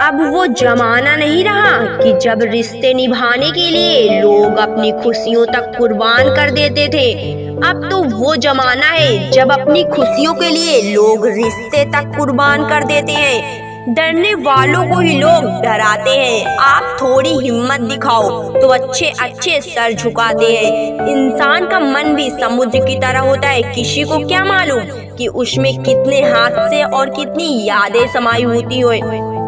अब वो जमाना नहीं रहा कि जब रिश्ते निभाने के लिए लोग अपनी खुशियों तक कुर्बान कर देते थे। अब तो वो जमाना है जब अपनी खुशियों के लिए लोग रिश्ते तक कुर्बान कर देते हैं। डरने वालों को ही लोग डराते हैं। आप थोड़ी हिम्मत दिखाओ तो अच्छे अच्छे सर झुकाते हैं। इंसान का मन भी समुद्र की तरह होता है। किसी को क्या मालूम कि उसमें कितने हादसे और कितनी यादें समाई होती हो।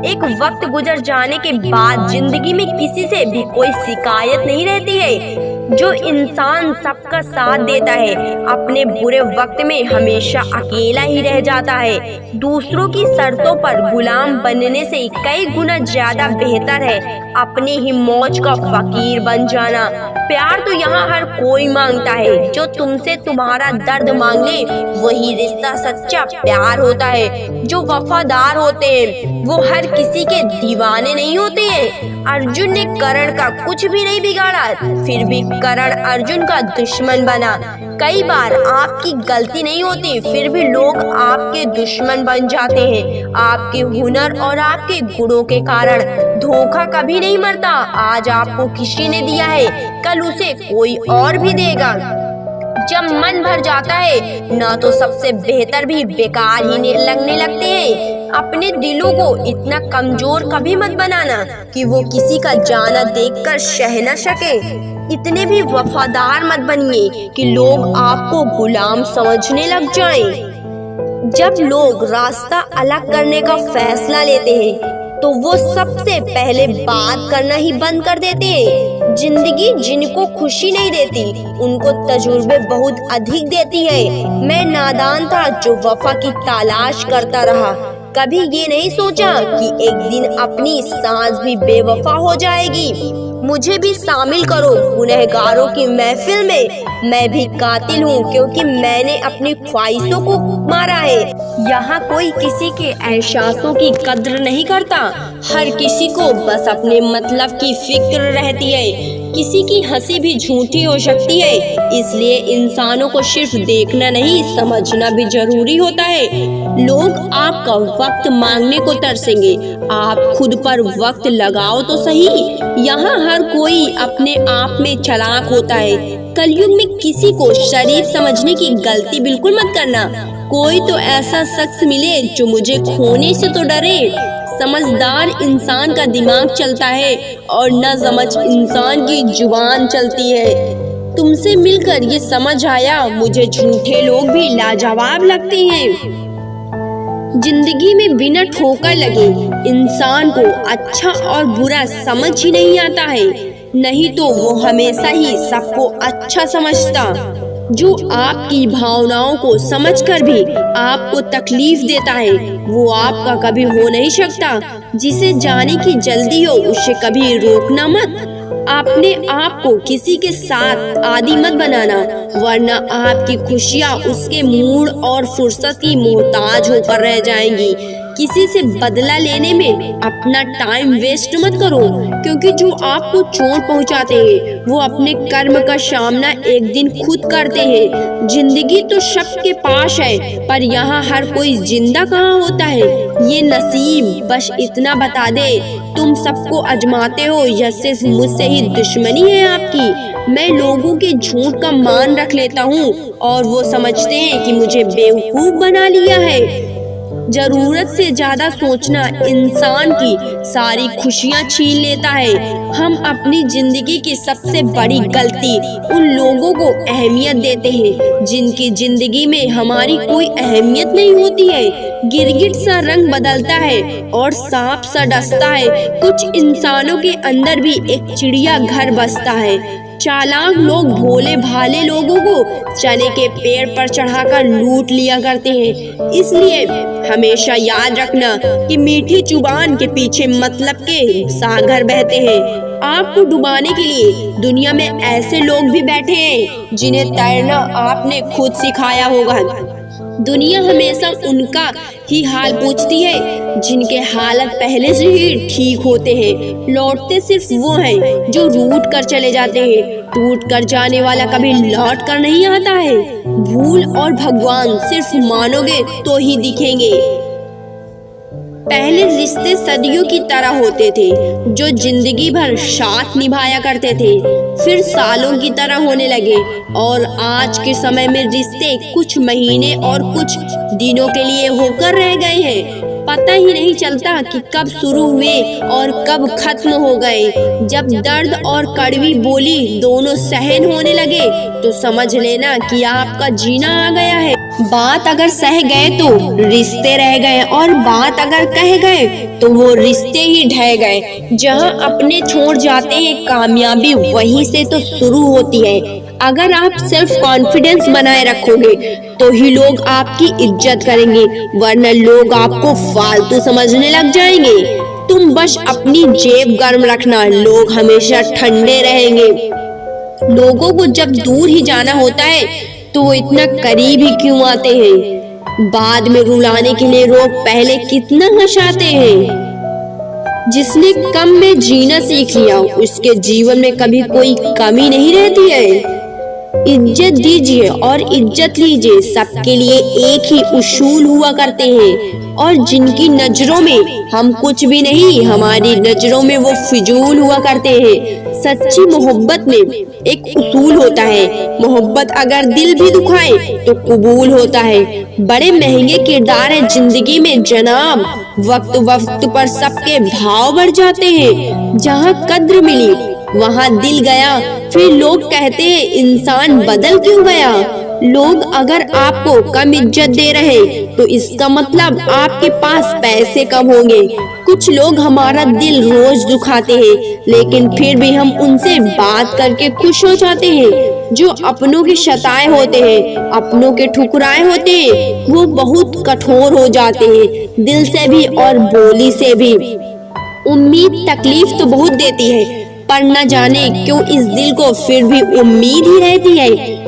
एक वक्त गुजर जाने के बाद जिंदगी में किसी से भी कोई शिकायत नहीं रहती है। जो इंसान सबका साथ देता है अपने बुरे वक्त में हमेशा अकेला ही रह जाता है। दूसरों की शर्तों पर गुलाम बनने से कई गुना ज्यादा बेहतर है अपनी ही मौज का फकीर बन जाना। प्यार तो यहाँ हर कोई मांगता है। जो तुमसे तुम्हारा दर्द मांग ले वही रिश्ता सच्चा प्यार होता है। जो वफादार होते हैं वो हर किसी के दीवाने नहीं होते हैं। अर्जुन ने कर्ण का कुछ भी नहीं बिगाड़ा, फिर भी कर्ण अर्जुन का दुश्मन बना। कई बार आपकी गलती नहीं होती फिर भी लोग आपके दुश्मन बन जाते हैं। आपके हुनर और आपके गुणों के कारण धोखा कभी नहीं मरता। आज आपको किसी ने दिया है कल उसे कोई और भी देगा। जब मन भर जाता है ना तो सबसे बेहतर भी बेकार ही लगने लगते हैं। अपने दिलों को इतना कमजोर कभी मत बनाना कि वो किसी का जाना देखकर सह न सके। इतने भी वफादार मत बनिए कि लोग आपको गुलाम समझने लग जाएं। जब लोग रास्ता अलग करने का फैसला लेते हैं तो वो सबसे पहले बात करना ही बंद कर देते हैं। जिंदगी जिनको खुशी नहीं देती उनको तजुर्बे बहुत अधिक देती है। मैं नादान था जो वफा की तलाश करता रहा। कभी ये नहीं सोचा कि एक दिन अपनी सांस भी बेवफा हो जाएगी। मुझे भी शामिल करो गुनहगारों की महफिल में। मैं भी कातिल हूँ क्योंकि मैंने अपनी ख्वाहिशों को मारा है। यहाँ कोई किसी के एहसासों की कद्र नहीं करता। हर किसी को बस अपने मतलब की फिक्र रहती है। किसी की हंसी भी झूठी हो सकती है, इसलिए इंसानों को सिर्फ देखना नहीं समझना भी जरूरी होता है। लोग आपका वक्त मांगने को तरसेंगे, आप खुद पर वक्त लगाओ तो सही। यहाँ हर कोई अपने आप में चालाक होता है। कलयुग में किसी को शरीफ समझने की गलती बिल्कुल मत करना। कोई तो ऐसा शख्स मिले जो मुझे खोने से तो डरे। समझदार इंसान का दिमाग चलता है और न समझ इंसान की जुबान चलती है। तुमसे मिलकर ये समझ आया मुझे झूठे लोग भी लाजवाब लगते हैं। जिंदगी में बिना ठोकर लगे इंसान को अच्छा और बुरा समझ ही नहीं आता है। नहीं तो वो हमेशा ही सबको अच्छा समझता। जो आपकी भावनाओं को समझकर भी आपको तकलीफ देता है वो आपका कभी हो नहीं सकता। जिसे जाने की जल्दी हो उसे कभी रोकना मत। अपने आप को किसी के साथ आदी मत बनाना, वरना आपकी खुशियाँ उसके मूड और फुर्सत की मोहताज होकर रह जाएंगी। किसी से बदला लेने में अपना टाइम वेस्ट मत करो, क्योंकि जो आपको चोट पहुंचाते हैं वो अपने कर्म का सामना एक दिन खुद करते हैं। जिंदगी तो सबके पास है पर यहाँ हर कोई जिंदा कहाँ होता है। ये नसीब बस इतना बता दे तुम सबको आजमाते हो या सिर्फ मुझसे ही दुश्मनी है आपकी। मैं लोगों के झूठ का मान रख लेता हूँ और वो समझते हैं कि मुझे बेवकूफ बना लिया है। जरूरत से ज्यादा सोचना इंसान की सारी खुशियाँ छीन लेता है। हम अपनी जिंदगी की सबसे बड़ी गलती उन लोगों को अहमियत देते हैं जिनकी जिंदगी में हमारी कोई अहमियत नहीं होती है। गिरगिट सा रंग बदलता है और सांप सा डसता है। कुछ इंसानों के अंदर भी एक चिड़िया घर बसता है। चालाक लोग भोले भाले लोगों को चने के पेड़ पर चढ़ाकर लूट लिया करते हैं। इसलिए हमेशा याद रखना कि मीठी जुबान के पीछे मतलब के सागर बहते हैं। आपको डुबाने के लिए दुनिया में ऐसे लोग भी बैठे हैं जिन्हें तैरना आपने खुद सिखाया होगा। दुनिया हमेशा उनका ही हाल पूछती है जिनके हालत पहले से ही ठीक होते हैं। लौटते सिर्फ वो हैं जो रूठ कर चले जाते हैं। टूट कर जाने वाला कभी लौट कर नहीं आता है। भूल और भगवान सिर्फ मानोगे तो ही दिखेंगे। पहले रिश्ते सदियों की तरह होते थे, जो जिंदगी भर साथ निभाया करते थे, फिर सालों की तरह होने लगे और आज के समय में रिश्ते कुछ महीने और कुछ दिनों के लिए होकर रह गए हैं। पता ही नहीं चलता कि कब शुरू हुए और कब खत्म हो गए। जब दर्द और कड़वी बोली दोनों सहन होने लगे तो समझ लेना कि आपका जीना आ गया है। बात अगर सह गए तो रिश्ते रह गए और बात अगर कह गए तो वो रिश्ते ही ढह गए। जहाँ अपने छोड़ जाते हैं कामयाबी वहीं से तो शुरू होती है। अगर आप सेल्फ कॉन्फिडेंस बनाए रखोगे तो ही लोग आपकी इज्जत करेंगे, वरना लोग आपको फालतू समझने लग जाएंगे। तुम बस अपनी जेब गर्म रखना, लोग हमेशा ठंडे रहेंगे। लोगों को जब दूर ही जाना होता है तो वो इतना करीब ही क्यों आते हैं? बाद में रुलाने के लिए लोग पहले कितना हंसाते हैं। जिसने कम में जीना सीख लिया उसके जीवन में कभी कोई कमी नहीं रहती है। इज्जत दीजिए और इज्जत लीजिए, सबके लिए एक ही उसूल हुआ करते हैं और जिनकी नजरों में हम कुछ भी नहीं, हमारी नजरों में वो फिजूल हुआ करते हैं। सच्ची मोहब्बत में एक उसूल होता है, मोहब्बत अगर दिल भी दुखाए तो कबूल होता है। बड़े महंगे किरदार है जिंदगी में जनाब, वक्त वक्त पर सबके भाव बढ़ जाते हैं। जहाँ कद्र मिली वहाँ दिल गया, फिर लोग कहते हैं इंसान बदल क्यों गया। लोग अगर आपको कम इज्जत दे रहे तो इसका मतलब आपके पास पैसे कम होंगे। कुछ लोग हमारा दिल रोज दुखाते हैं लेकिन फिर भी हम उनसे बात करके खुश हो जाते हैं। जो अपनों के शताए होते हैं, अपनों के ठुकराए होते हैं, वो बहुत कठोर हो जाते हैं, दिल से भी और बोली से भी। उम्मीद तकलीफ तो बहुत देती है पर न जाने क्यों इस दिल को फिर भी उम्मीद ही रहती है।